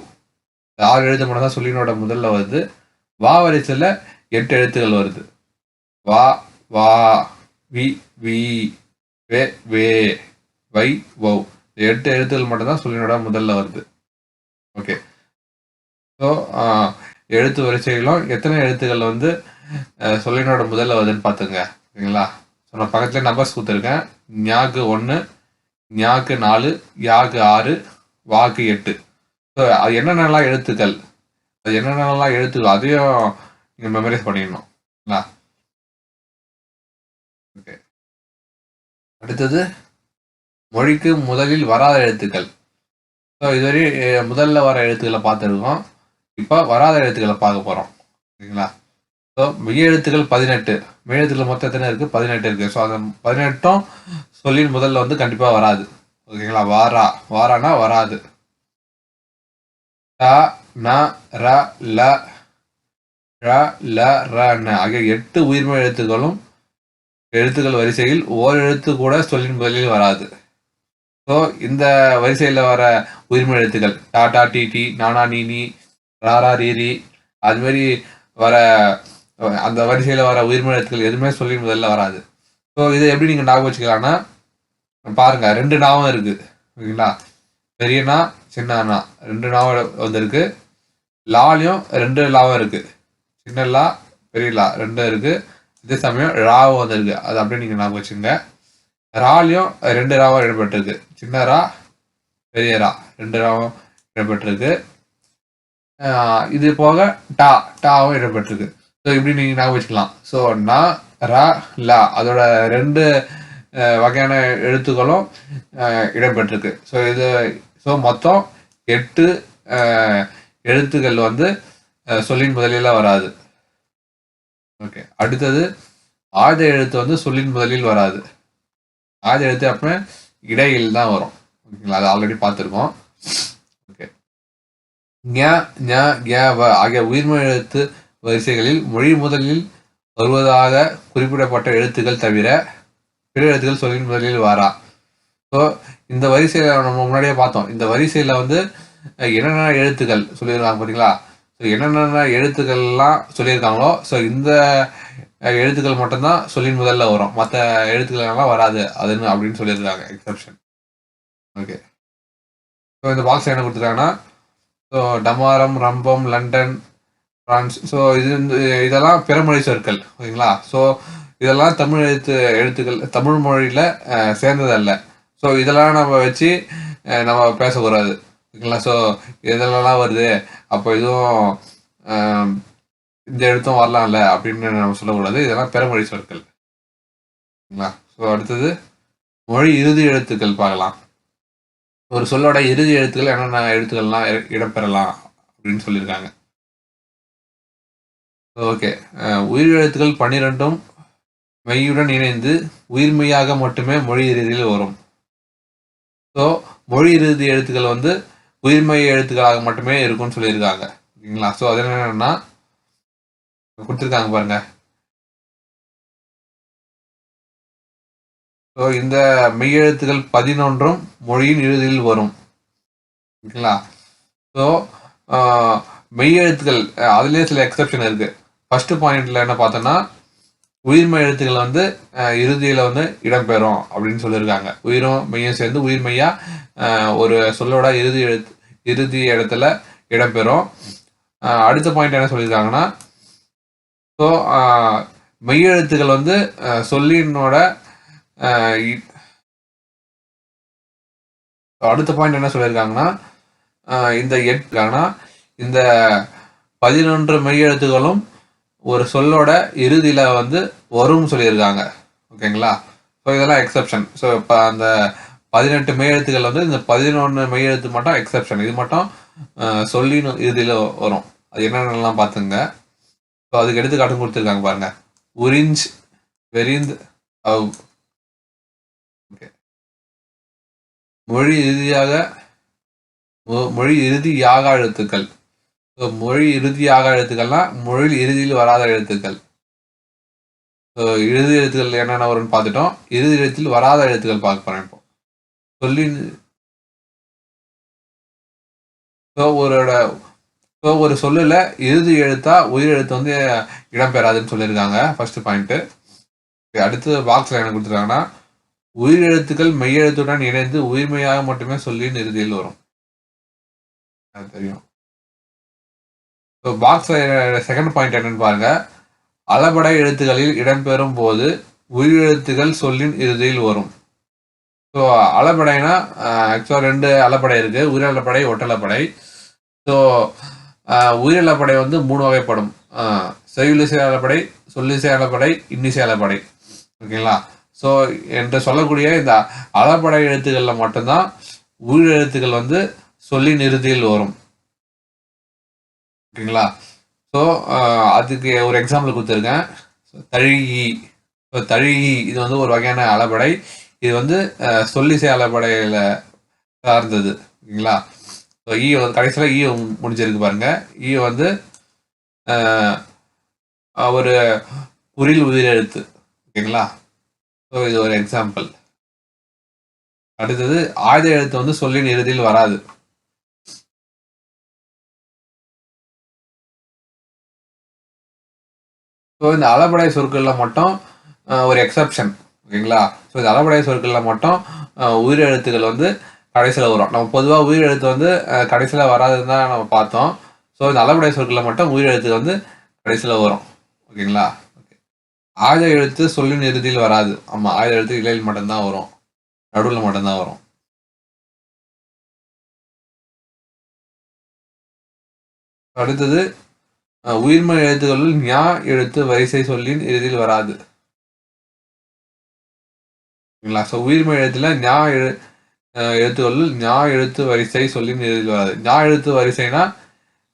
6 எழுத்து மட்டும் தான் சொல்லினோட முதல்ல வருது. வா வரிசையில் 8 எழுத்துக்கள் வருது. வா, வா, வி, வி, வே, வே, வை, வௌ 8 எழுத்துக்கள் மட்டும்தான் சொல்லினோட முதல்ல வருது. ஓகே. ஸோ எழுத்து வரிசைகளும் எத்தனை எழுத்துக்கள் வந்து சொல்லினோட முதல்ல வருதுன்னு பார்த்துங்க. ஓகேங்களா? ஸோ நான் பக்கத்தில் நம்பர்ஸ் கொடுத்துருக்கேன். ஞாக்கு 1, ஞாக்கு 4, யாக்கு 6, வாக்கு 8. ஸோ அது என்னென்னலாம் எழுத்துக்கள் அதையும் நீங்கள் மெமரைஸ் பண்ணிடணும். ஓகே. அடுத்தது மொழிக்கு முதலில் வராத எழுத்துக்கள். ஸோ இதுவரை முதல்ல வர எழுத்துக்களை பார்த்துருக்கோம். இப்போ வராத எழுத்துக்களை பார்க்க போகிறோம். ஓகேங்களா? ஸோ மெய் எழுத்துக்கள் 18. மெய் எழுத்துக்கள் மொத்தம் எத்தனை இருக்குது? 18 இருக்குது. ஸோ அந்த 18ம் சொல்லின் முதல்ல வந்து கண்டிப்பாக வராது. ஓகேங்களா? வாரானா வராது. ட, ந, ர, ல, ழ, ல, ர, ந ஆகிய 8 உயிர்மெய் எழுத்துக்கள் வரிசையில் ஓர் எழுத்து கூட சொல்லின் முதலில் வராது. ஸோ இந்த வரிசையில் வர உயிர்மெய் எழுத்துக்கள் டாடா, டிடி, நானா, நீனி, ராரா, ரீரி அதுமாரி வர அந்த வரிசையில் வர உயிர்மெய் எழுத்துக்கள் எதுவுமே சொல்லின் முதல்ல வராது. ஸோ இதை எப்படி நீங்கள் ஞாபகம் வச்சுக்கலாம்னா பாருங்க, 2 நாவும் இருக்குது. ஓகேங்களா? பெரியனா, சின்னனா 2 நாவும் வந்துருக்கு. லாலையும் 2 லாவும் இருக்குது. சின்ன லா, பெரிய லா 2 இருக்குது. அதே சமயம் ராவும் வந்திருக்கு. அது அப்படியே நீங்கள் ஞாபகம் வச்சுங்க. ராலையும் 2 ராவும் இடம்பெற்றிருக்கு. சின்ன ரா, பெரிய ரா 2 ராவும் இடம்பெற்றிருக்கு. இது போக டாவும் இடம்பெற்றிருக்கு. ஸோ இப்படி நீங்கள் ஞாபகம் வச்சுக்கலாம். ஸோ ந, ரா, லா அதோட 2 வகையான எழுத்துக்களும் இடம்பெற்றிருக்கு. ஸோ மொத்தம் 8 எழுத்துக்கள் வந்து சொல்லின் முதலில் வராது. ஓகே. அடுத்தது ஆயுத எழுத்து வந்து சொல்லின் முதலில் வராது. ஆயுத எழுத்து அப்படின்னா இடையில் தான் வரும். ஓகேங்களா? அது ஆல்ரெடி பார்த்துருக்கோம். ஓகே. ஆகிய உயிர்மெய் எழுத்து வரிசைகளில் மொழி முதலில் வருவதாக குறிப்பிடப்பட்ட எழுத்துக்கள் தவிர பிற எழுத்துக்கள் சொல்லின் முதலில் வரா. ஸோ இந்த வரிசையில் நம்ம முன்னாடியே பார்த்தோம். இந்த வரிசையில் வந்து என்னென்ன எழுத்துக்கள் சொல்லியிருக்காங்க பார்த்தீங்களா? ஸோ என்னென்ன எழுத்துக்கள்லாம் சொல்லியிருக்காங்களோ ஸோ இந்த எழுத்துக்கள் மட்டும்தான் சொல்லின் முதல்ல வரும். மற்ற எழுத்துக்கள் வராது அதுன்னு அப்படின்னு சொல்லியிருக்காங்க. எக்ஸப்ஷன். ஓகே. ஸோ இந்த பாக்ஸ் என்ன கொடுத்துருக்காங்கன்னா ஸோ டமாரம், ரம்பம், லண்டன், பிரான்ஸ் ஸோ இதெல்லாம் பிறமொழி சொற்கள். ஓகேங்களா? ஸோ இதெல்லாம் தமிழ் எழுத்துக்கள் தமிழ் மொழியில் சேர்ந்ததல்ல. ஸோ இதெல்லாம் நம்ம வச்சு நம்ம பேசக்கூடாது. ஓகேங்களா? ஸோ இதெல்லாம் வருது அப்போ இதுவும் இந்த எழுத்தும் வரலாம்ல அப்படின்னு நம்ம சொல்லக்கூடாது. இதெல்லாம் பிறமொழி சொற்கள். ஓகேங்களா? ஸோ அடுத்தது மொழி இறுதி எழுத்துக்கள் பார்க்கலாம். ஒரு சொல்லோட இறுதி எழுத்துக்கள் என்னென்ன எழுத்துக்கள்லாம் இடம்பெறலாம் அப்படின்னு சொல்லியிருக்காங்க. ஓகே. உயிர் எழுத்துக்கள் 12ம் மெய்யுடன் இணைந்து உயிர்மெய்யாக மட்டுமே மொழி இறுதியில் வரும். ஸோ மொழி இறுதி எழுத்துக்கள் வந்து உயிர்மெய் எழுத்துக்களாக மட்டுமே இருக்கும்னு சொல்லியிருக்காங்க. ஓகேங்களா? ஸோ அது என்னன்னா கொடுத்துருக்காங்க பாருங்க. ஸோ இந்த மெய் எழுத்துக்கள் 11ம் மொழியின் இறுதியில் வரும். ஓகேங்களா? ஸோ மெய் எழுத்துக்கள் அதுலேயே சில எக்ஸப்ஷன் இருக்கு. ஃபர்ஸ்ட் பாயிண்ட்ல என்ன பார்த்தோன்னா உயிர்மெய் எழுத்துக்கள் வந்து இறுதியில வந்து இடம்பெறும் அப்படின்னு சொல்லியிருக்காங்க. உயிரும் மெய்யும் சேர்ந்து உயிர்மெய்யா ஒரு சொல்லோட இறுதி இடத்துல இடம்பெறும். அடுத்த பாயிண்ட் என்ன சொல்லியிருக்காங்கன்னா, ஸோ மெய்யெழுத்துக்கள் வந்து சொல்லினோட அடுத்த பாயிண்ட் என்ன சொல்லியிருக்காங்கன்னா, இந்த 11 மெய்யெழுத்துகளும் ஒரு சொல்லோட இறுதியில வந்து வரும்னு சொல்லியிருக்காங்க. ஓகேங்களா? ஸோ இதெல்லாம் எக்ஸப்ஷன். ஸோ இப்போ அந்த 18 மெய்யெழுத்துக்கள் வந்து இந்த 11 மெய்யெழுத்து மட்டும் எக்ஸப்ஷன். இது மட்டும் சொல்லின்னு இறுதியில வரும். அது என்னென்னலாம் பார்த்துங்க. ஸோ அதுக்கு எடுத்துக்காட்டும் கொடுத்துருக்காங்க பாருங்க. உரிஞ்ச், வெரிந்த், அவ். ஓகே. மொழி இறுதியாக எழுத்துக்கள். மொழி இறுதியாக எழுத்துக்கள்னா மொழி இறுதியில் வராத எழுத்துக்கள். இறுதி எழுத்துக்கள் என்னென்ன வரும்னு பார்த்துட்டோம். இறுதி எழுத்தில் வராத எழுத்துக்கள் பார்க்க போறேன் இப்போ. ஒரு சொல்லுல இறுதி எழுத்தா உயிர் எழுத்து வந்து இடம்பெறாதுன்னு சொல்லியிருக்காங்க. First point. அடுத்து பாக்ஸ்ல என்ன கொடுத்துருக்காங்கன்னா, உயிர் எழுத்துக்கள் மெய்யெழுத்துடன் இணைந்து உயிர்மையாக மட்டுமே சொல்லின் இறுதியில் வரும். அது தெரியும். பாக்ஸ்ல செகண்ட் பாயிண்ட் என்னன்னு பாருங்க. அளபடை எழுத்துக்களில் இடம்பெறும் போது உயிரெழுத்துக்கள் சொல்லின் இறுதியில் வரும். ஸோ அளபடைனா ஆக்சுவலாக 2 அளபடை இருக்கு. உயிரளப்படை, ஒட்டளப்படை. ஸோ உயிரளப்படை வந்து 3 வகைப்படும். செய்யுளிசை அளபடை, சொல்லிசை அளபடை, இன்னிசை அளபடை. ஓகேங்களா? ஸோ என்று சொல்லக்கூடிய இந்த அளபடை எழுத்துக்களில் மட்டும்தான் உயிரெழுத்துக்கள் வந்து சொல்லின் இறுதியில் வரும். ஓகேங்களா? ஸோ அதுக்கு ஒரு எக்ஸாம்பிள் கொடுத்துருக்கேன். தழிகி. தழிகி இது வந்து ஒரு வகையான அளபடை. இது வந்து சொல்லிசை அளபடையில் சார்ந்தது. ஓகேங்களா? ஸோ கடைசியில் ஈ முடிஞ்சிருக்கு பாருங்க. ஈ வந்து ஒரு குறில் உயிரெழுத்து. ஓகேங்களா? ஸோ இது ஒரு எக்ஸாம்பிள். அடுத்தது ஆயுத எழுத்து வந்து சொல்லின் இறுதியில் வராது. ஸோ இந்த அளபடை சொற்களில் மட்டும் ஒரு எக்ஸப்ஷன். ஓகேங்களா? ஸோ இந்த அளபடை சொற்களில் மட்டும் உயிரெழுத்துக்கள் வந்து கடைசியில் வரும். நம்ம பொதுவாக உயிரெழுத்து வந்து கடைசியில் வராதுன்னு தான் நம்ம பார்த்தோம். ஸோ இந்த அளபடை சொற்களில் மட்டும் உயிரெழுத்து வந்து கடைசியில் வரும். ஓகேங்களா? ஓகே. ஆயுத எழுத்து சொல்லின் இறுதியில் வராது. ஆமாம், ஆயுத எழுத்து இலையில் மட்டும்தான் வரும், நடுவில் மட்டும்தான் வரும். அடுத்தது உயிர்மெய் எழுத்துக்களில் ஞா எழுத்து வரிசை சொல்லின் இறுதியில் வராது. ஸோ உயிர்மெய் எழுத்துல ஞா எழுத்துக்களில் ஞா எழுத்து வரிசை சொல்லின் இறுதியில் வராது. ஞா எழுத்து வரிசைனா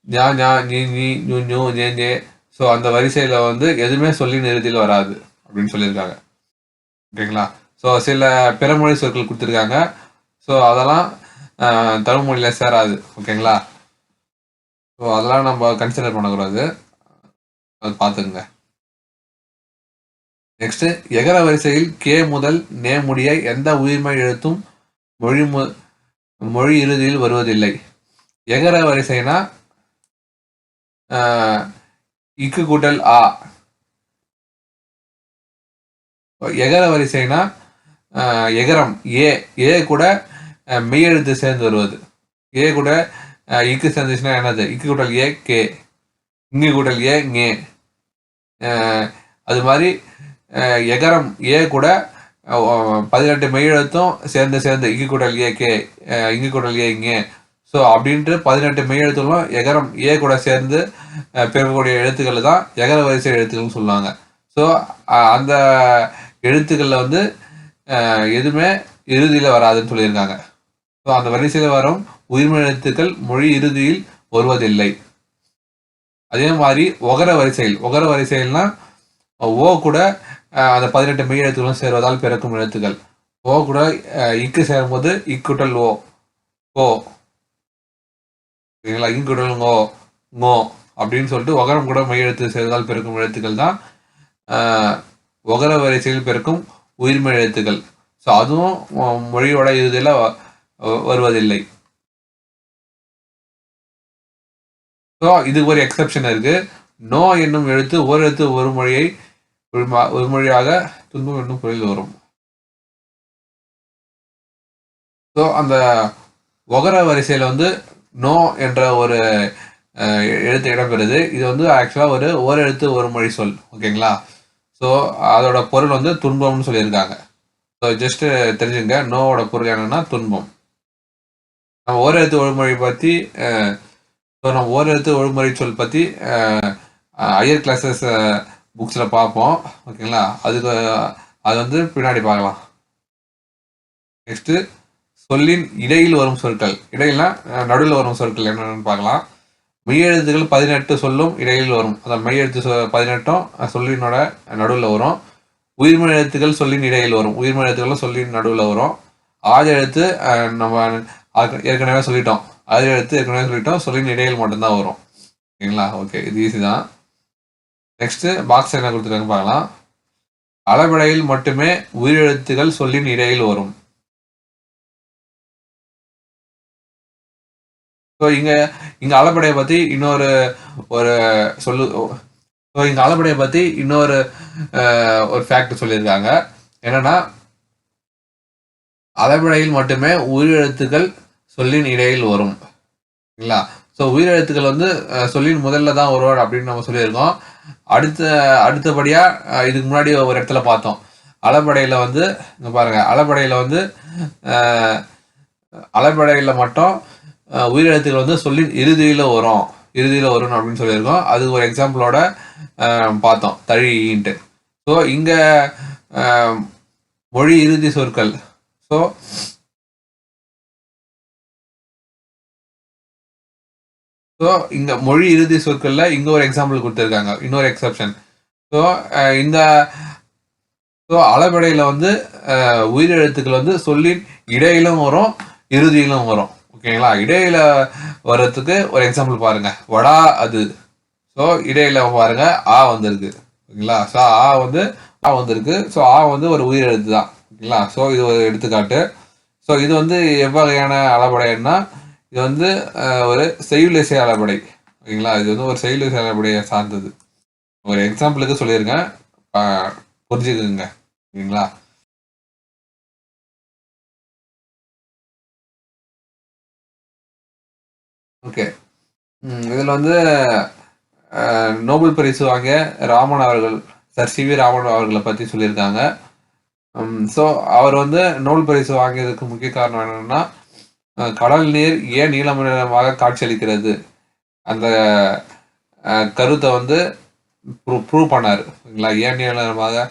ஞா ஞா நீ நீ நூ நூ நே நே. ஸோ அந்த வரிசையில் வந்து எதுவுமே சொல்லின் இறுதியில் வராது அப்படின்னு சொல்லியிருக்காங்க. ஓகேங்களா? ஸோ சில பிறமொழி சொற்கள் கொடுத்துருக்காங்க. ஸோ அதெல்லாம் தமிழ் மொழியில் சேராது. ஓகேங்களா? ஸோ அதெல்லாம் நம்ம கன்சிடர் பண்ணக்கூடாது. அது பார்த்துக்குங்க. நெக்ஸ்ட், எகர வரிசையில் கே முதல் நே முடிய எந்த உயிர்மெய் எழுத்தும் மொழி இறுதியில் வருவதில்லை. எகர வரிசைனா இக்கு கூட்டல் ஆ. எகர வரிசைனா எகரம் ஏ கூட மெய்யெழுத்து சேர்ந்து வருவது. ஏ கூட இக்கு சேர்ந்துச்சுன்னா என்னது? இக்கு கூட்டல் ஏ கே, இங்கு கூட்டல் ஏ ஞே. அது மாதிரி எகரம் ஏ கூட 18 மெய்யெழுத்தும் சேர்ந்து இங்கு கூட்டல் ஏ கே, இங்கு கூட்டல் ஏ இங்கே. ஸோ அப்படின்ட்டு 18 மெய்யெழுத்துகளும் எகரம் ஏ கூட சேர்ந்து பிறக்கக்கூடிய எழுத்துக்கள் தான் எகர வரிசை எழுத்துக்கள்னு சொல்லுவாங்க. ஸோ அந்த எழுத்துக்களில் வந்து எதுவுமே இறுதியில் வராதுன்னு சொல்லியிருக்காங்க. ஸோ அந்த வரிசையில் வரும் உயிர்மெய் எழுத்துக்கள் மொழி இறுதியில் வருவதில்லை. அதே மாதிரி ஒகர வரிசையில்னா ஓ கூட அந்த 18 மெய் எழுத்துக்களும் சேர்வதால் பிறக்கும் எழுத்துக்கள். ஓ கூட இக்கு சேரும்போது இக்குட்டல் ஓ ஓ. ஓகேங்களா? இங்குட்டல் ஓ ngோ அப்படின்னு சொல்லிட்டு ஒகரம் கூட மெய் எழுத்து சேர்வதால் பிறக்கும் எழுத்துக்கள் தான் ஒகர வரிசையில் பிறக்கும் உயிர்மெய் எழுத்துக்கள். ஸோ அதுவும் மொழியோட இறுதியில் வருவதில்லை. ஸோ இதுக்கு ஒரு எக்ஸப்ஷன் இருக்கு. நோ என்னும் எழுத்து ஓரெழுத்து ஒரு மொழியை ஒரு மொழியாக துன்பம் என்னும் பொருள் வரும். ஸோ அந்த ஒகர வரிசையில் வந்து நோ என்ற ஒரு எழுத்து இடம்பெறுது. இது வந்து ஆக்சுவலாக ஒரு ஓரெழுத்து ஒரு மொழி சொல். ஓகேங்களா? ஸோ அதோட பொருள் வந்து துன்பம்னு சொல்லியிருக்காங்க. ஸோ ஜஸ்ட் தெரிஞ்சுங்க, நோவோட பொருள் என்னன்னா துன்பம். நம்ம ஓரெழுத்து ஒழுமொழி பற்றி ஸோ நம்ம ஓரெழுத்து ஒழுமொழி சொல் பற்றி ஹையர் கிளாஸஸ் புக்ஸில் பார்ப்போம். ஓகேங்களா? அதுக்கு அது வந்து பின்னாடி பார்க்கலாம். நெக்ஸ்ட்டு சொல்லின் இடையில் வரும் சொற்கள். இடையில்னா நடுவில் வரும் சொற்கள் என்னென்னு பார்க்கலாம். மெய்யெழுத்துக்கள் 18 சொல்லும் இடையில் வரும். அதான் மெய்யெழுத்து 18ம் சொல்லினோட நடுவில் வரும். உயிர்மெய் எழுத்துக்கள் சொல்லின் இடையில் வரும். உயிர்மெய் எழுத்துக்கள் சொல்லின் நடுவில் வரும். ஆதி எழுத்து நம்ம ஏற்கனவே சொல்லிட்டோம். ஆதி எழுத்து ஏற்கனவே சொல்லிட்டோம். சொல்லின் இடையில் மட்டும்தான் வரும். ஓகேங்களா? ஓகே, இது ஈஸி தான். நெக்ஸ்ட் பாக்ஸ் என்ன கொடுத்துருக்காங்க பார்க்கலாம். அளபடையில் மட்டுமே உயிரெழுத்துக்கள் சொல்லின் இடையில் வரும். ஸோ இங்க அளபடையை பத்தி இன்னொரு ஒரு சொல்லு ஸோ இங்க அளபடையை பத்தி இன்னொரு ஒரு ஃபேக்ட் சொல்லியிருக்காங்க. என்னன்னா, அளபடையில் மட்டுமே உயிரெழுத்துக்கள் சொல்லின் இடையில் வரும். இல்லைங்களா? ஸோ உயிரெழுத்துக்கள் வந்து சொல்லின் முதல்ல தான் வரும் அப்படின்னு நம்ம சொல்லியிருக்கோம். அடுத்தபடியா இதுக்கு முன்னாடி ஒரு இடத்துல பார்த்தோம். அளபடையில வந்து இங்க பாருங்க, அளபடையில வந்து அளபடையில மட்டும் உயிரெழுத்துக்கள் வந்து சொல்லின் இறுதியில வரும் அப்படின்னு சொல்லியிருக்கோம். அது ஒரு எக்ஸாம்பிளோட பார்த்தோம், தழின்ட்டு. ஸோ இங்க மொழி இறுதி சொற்கள். ஸோ இங்க மொழி இறுதி சொற்கள்ல இங்க ஒரு எக்ஸாம்பிள் கொடுத்துருக்காங்க, இன்னொரு எக்ஸப்ஷன். ஸோ இந்த அளபடையில வந்து உயிரெழுத்துக்கள் வந்து சொல்லின் இடையிலும் வரும், இறுதியிலும் வரும். ஓகேங்களா? இடையில வர்றதுக்கு ஒரு எக்ஸாம்பிள் பாருங்க, வடா அது. ஸோ இடையில பாருங்க ஆ வந்திருக்கு. ஓகேங்களா? ஸோ ஆ வந்திருக்கு. ஸோ ஆ வந்து ஒரு உயிரெழுத்து தான். ஓகேங்களா? ஸோ இது ஒரு எடுத்துக்காட்டு. ஸோ இது வந்து எவ்வகையான அளபடைன்னா, இது வந்து ஒரு செய்யுளிசை அளபடை. ஓகேங்களா? இது வந்து ஒரு செய்யுளிசை அளபடையை சார்ந்தது. ஒரு எக்ஸாம்பிளுக்கு சொல்லியிருக்கேன், புரிஞ்சுக்குங்க. ஓகேங்களா? ஓகே, இதில் வந்து நோபல் பரிசு வாங்கிய ராமன் அவர்கள், சர் சி வி ராமன் அவர்களை பற்றி சொல்லியிருக்காங்க. ஸோ அவர் வந்து நோபல் பரிசு வாங்கியதுக்கு முக்கிய காரணம் என்னன்னா, கடல் நீர் ஏன் நீல நிறமாக காட்சியளிக்கிறது அந்த கருத்தை வந்து ப்ரூவ் பண்ணார். ஓகேங்களா? ஏன் நீல நிறமாக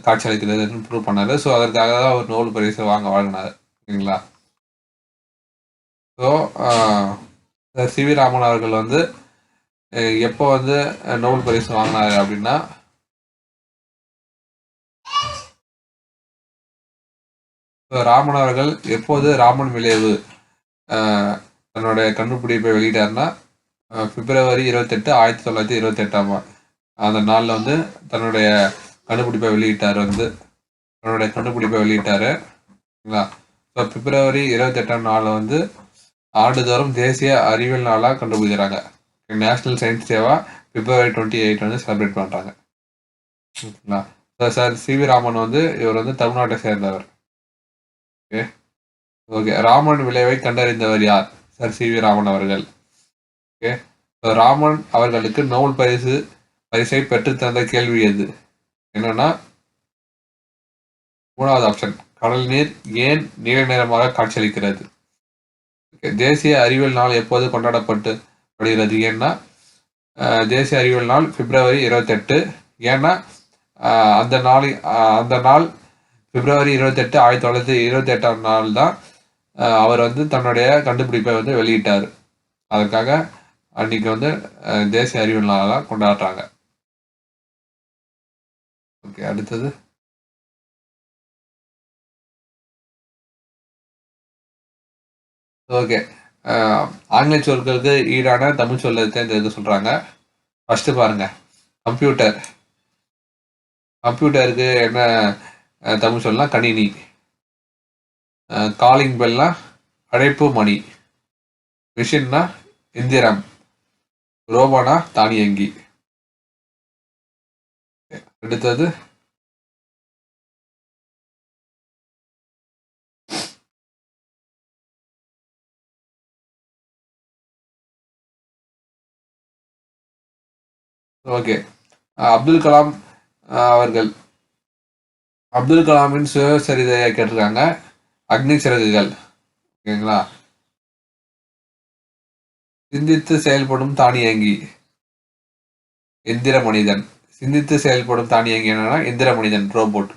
காட்சியளிக்கிறதுன்னு ப்ரூவ் பண்ணார். ஸோ அதற்காக தான் அவர் நோபல் பரிசு வாங்கினார். ஓகேங்களா? ஸோ சி வி ராமன் அவர்கள் வந்து எப்போ வந்து நோபல் பரிசு வாங்கினாரு அப்படின்னா, ராமன் அவர்கள் எப்போது ராமன் விளைவு தன்னுடைய கண்டுபிடிப்பை வெளியிட்டாருன்னா, பிப்ரவரி 28, 1928 அந்த நாளில் வந்து தன்னுடைய கண்டுபிடிப்பை வெளியிட்டாரு. ஸோ பிப்ரவரி 28 நாளில் வந்து ஆண்டுதோறும் தேசிய அறிவியல் நாளாக கண்டுபிடிக்கிறாங்க. நேஷனல் சயின்ஸ் டேவா பிப்ரவரி 28 வந்து செலிப்ரேட் பண்ணுறாங்க. ஓகேங்களா? சார் சி வி ராமன் வந்து இவர் வந்து தமிழ்நாட்டை சேர்ந்தவர். ஓகே, ராமன் விளைவை கண்டறிந்தவர் யார்? சார் சி வி ராமன் அவர்கள். ஓகே, ராமன் அவர்களுக்கு நோபல் பரிசை பெற்றுத்தந்த கேள்வி எது? என்னன்னா, 3வது ஆப்ஷன், கடல் நீர் ஏன் நீல நிறமாக காட்சியளிக்கிறது? தேசிய அறிவியல் நாள் எப்போது கொண்டாடப்படுகிறது? ஏன்னா தேசிய அறிவியல் நாள் பிப்ரவரி 28. ஏன்னா அந்த நாள் பிப்ரவரி 28, 1928 நாள் தான் அவர் வந்து தன்னுடைய கண்டுபிடிப்பை வந்து வெளியிட்டார். அதற்காக அன்னைக்கு வந்து தேசிய அறிவியல் நாளாக கொண்டாடுறாங்க. ஓகே, அடுத்தது. ஓகே, ஆங்கில சொற்களுக்கு ஈடான தமிழ் சொல்லை தேர்ந்தெடுக்க சொல்றாங்க. ஃபர்ஸ்ட் பாருங்க, கம்ப்யூட்டர். கம்ப்யூட்டருக்கு என்ன தமிழ் சொல்லலாம்? கணினி. காலிங் பெல்னா அழைப்பு மணி. மிஷின்னா எந்திரம். ரோபோனா தானியங்கி. அடுத்தது ஓகே. அப்துல் கலாம் அவர்கள் அப்துல் கலாமின் சுயசரிதையை கேட்டிருக்காங்க. அக்னி சிறகுகள். ஓகேங்களா. சிந்தித்து செயல்படும் தானியங்கி எந்திர மனிதன். சிந்தித்து செயல்படும் தானியங்கி என்னன்னா எந்திர மனிதன், ரோபோட்.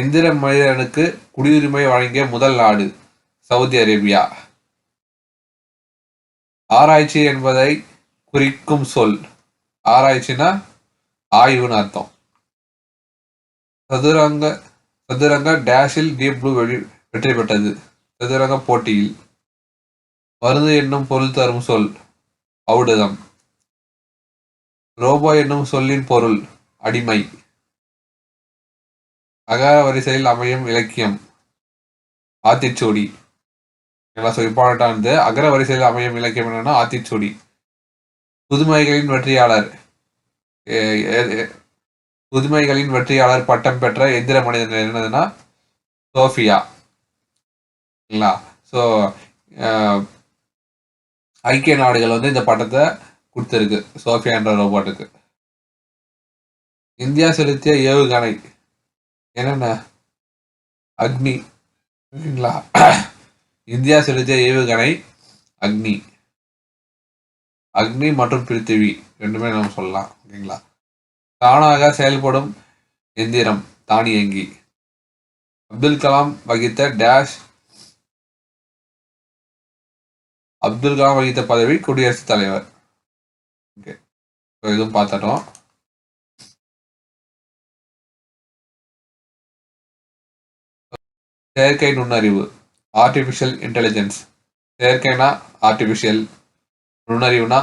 எந்திர மனிதனுக்கு குடியுரிமை வழங்கிய முதல் நாடு சவுதி அரேபியா. ஆராய்ச்சி என்பதை குறிக்கும் சொல். ஆராய்ச்சினா ஆய்வுன்னு அர்த்தம். சதுரங்க டேஷில் டீப் ப்ளூ வெற்றி பெற்றது. சதுரங்க போட்டியில். மருந்து என்னும் பொருள் தரும் சொல் ஔடதம். ரோபோ என்னும் சொல்லின் பொருள் அடிமை. அகர வரிசையில் அமையும் இலக்கியம் ஆத்திச்சூடி. இம்பார்ட்டன்ட். அகர வரிசையில் அமையும் இலக்கியம் என்னன்னா ஆத்திச்சூடி. புதுமைகளின் வெற்றியாளர் புதுமைகளின் வெற்றியாளர் பட்டம் பெற்ற எந்திர மனிதன் என்னதுன்னா சோஃபியா. ஸோ ஐக்கிய நாடுகள் வந்து இந்த பட்டத்தை கொடுத்துருக்கு சோஃபியா என்ற ரோபோட்டுக்கு. இந்தியா செலுத்திய ஏவுகணை என்னென்ன? அக்னி. இந்தியா செலுத்திய ஏவுகணை அக்னி. அக்னி மற்றும் பிருத்திவி ரெண்டுமே நம்ம சொல்லலாம். ஓகேங்களா. தானாக செயல்படும் எந்திரம் தானியங்கி. அப்துல் கலாம் வகித்த டேஷ். அப்துல் கலாம் வகித்த பதவி குடியரசுத் தலைவர். ஓகே, இதுவும் பார்த்துட்டோம். செயற்கை நுண்ணறிவு ஆர்டிஃபிஷியல் இன்டெலிஜென்ஸ். செயற்கைனா ஆர்டிஃபிஷியல், நுண்ணறிவுனா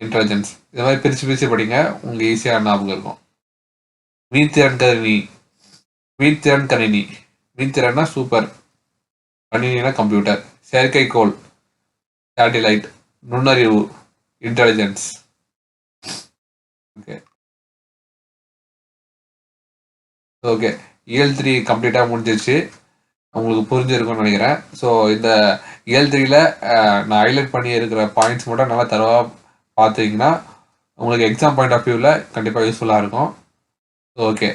இன்டெலிஜென்ஸ். இது மாதிரி பிரித்து படிங்க, உங்களுக்கு ஈஸியாக ஞாபகம் இருக்கும். மீன்திறன் கணினி. மீன்திறன்னா சூப்பர், கணினினா கம்ப்யூட்டர். செயற்கைக்கோள் சேட்டிலைட். நுண்ணறிவு இன்டெலிஜென்ஸ். ஓகே ஓகே இயல் 3 கம்ப்ளீட்டாக முடிஞ்சிருச்சு. உங்களுக்கு புரிஞ்சிருக்கும்னு நினைக்கிறேன். ஸோ இந்த இயல் 3ல நான் ஹைலைட் பண்ணி இருக்கிற பாயிண்ட்ஸ் மட்டும் நல்லா தரவாக பார்த்தீங்கன்னா உங்களுக்கு எக்ஸாம் பாயிண்ட் ஆஃப் வியூவில் கண்டிப்பாக யூஸ்ஃபுல்லாக இருக்கும். ஓகே.